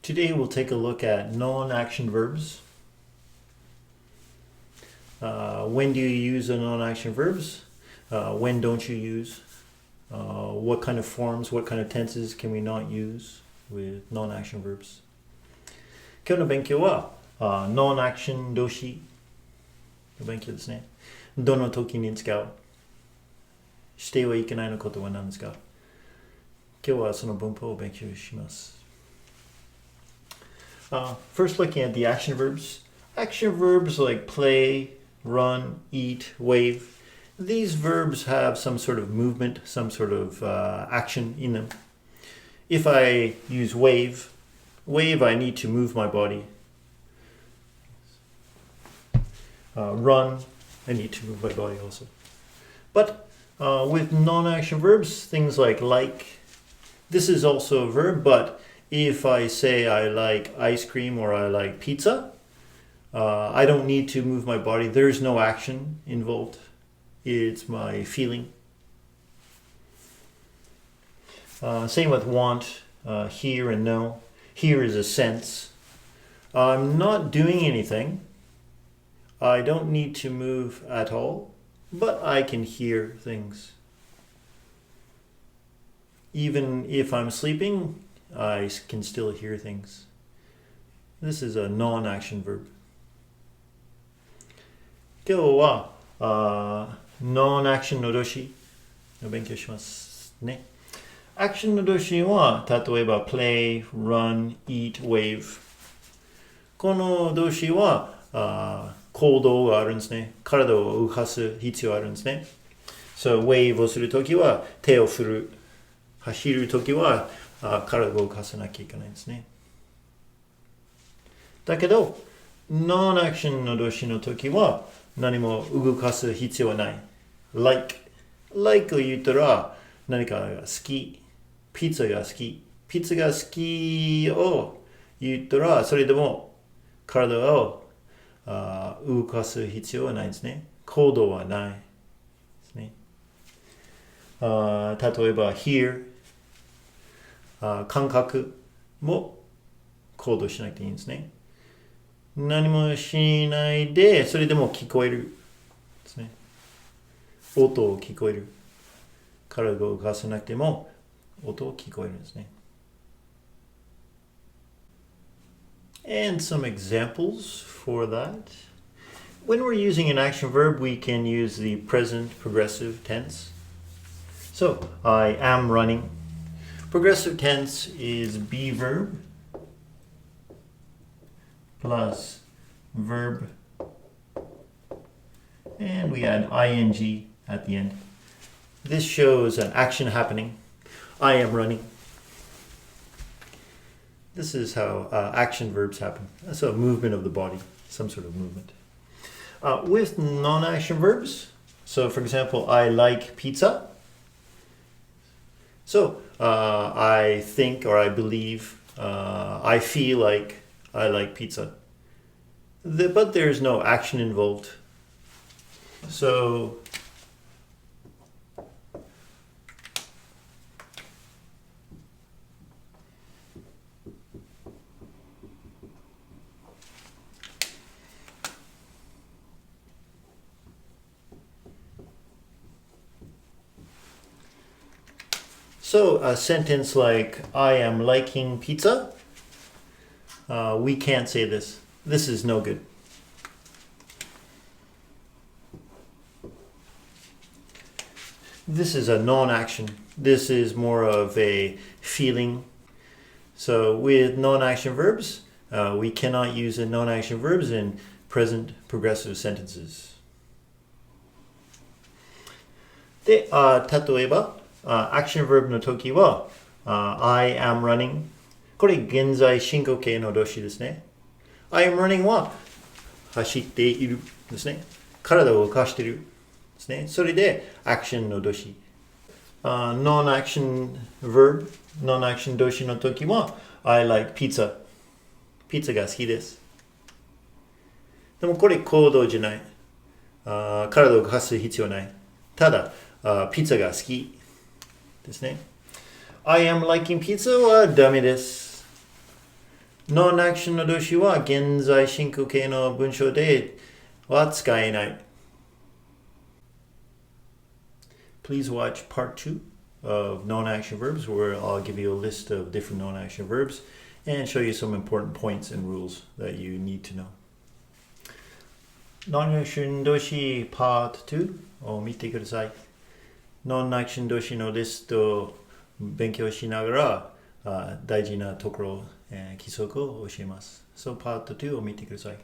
Today we'll take a look at non-action verbs. When do you use the non-action verbs? When don't you use? What kind of forms, what kind of tenses can we not use with non-action verbs? 今日の勉強は、non-action 動詞の勉強ですね。どの時に使う？してはいけないのことは何ですか？今日はその文法を勉強します。First looking at the action verbs. Action verbs like play, run, eat, wave. These verbs have some sort of movement, some sort of action in them. If I use wave, I need to move my body. Run, I need to move my body also. But with non-action verbs, things like, this is also a verb, but if I say I like ice cream or I like pizza, I don't need to move my body. There's no action involved. It's my feeling. Same with want, hear and know. Hear is a sense. I'm not doing anything. I don't need to move at all, but I can hear things. Even if I'm sleeping, I can still hear things. This is a non-action verb. 今日はnon-action の動詞の勉強しますね。action の動詞は例えば play, run, eat, wave。この動詞は行動があるんですね。体を動かす必要があるんですね。So, wave をするときは手を振る。走るときは体を動かさなきゃいけないんですね。だけど、non-action の動詞のときは何も動かす必要はない。like を言ったら何かが好き、ピッツァが好き。ピッツァが好きを言ったらそれでも体を動かす必要はないんですね。行動はないですね。例えば hear感覚も行動しなくていいんですね。何もしないで、それでも聞こえるですね。音を聞こえる。体を動かさなくても音を聞こえるんですね。And some examples for that. When we're using an action verb, we can use the present progressive tense. So, I am running. Progressive tense is be verb plus verb, and we add ing at the end. This shows an action happening. I am running. This is how action verbs happen. That's a movement of the body, some sort of movement. With non-action verbs, so for example, I like pizza. So, I think or I believe, I feel like I like pizza. But there's no action involved. So, a sentence like, I am liking pizza, we can't say this. This is no good. This is a non-action. This is more of a feeling. So with non-action verbs, we cannot use the non-action verbs in present progressive sentences. で、例えば、action verb の時は、I am running。これ現在進行形の動詞ですね。I am running は走っているですね。体を動かしているですね。それで action の動詞。non-action verb、non-action 動詞の時は I like pizza。ピッツァが好きです。でもこれ行動じゃない。体を動かす必要ない。ただ、ピッツァが好きですね。I am liking pizza はダメです。ノンアクションの動詞は現在進行形の文章では使えない。Please watch part 2 of non-action verbs where I'll give you a list of different non-action verbs and show you some important points and rules that you need to know. Non-action 動詞 part 2を見てください。Non-action 動詞のリストを勉強しながら大事なところ、規則を教えます。So part 2を見てください。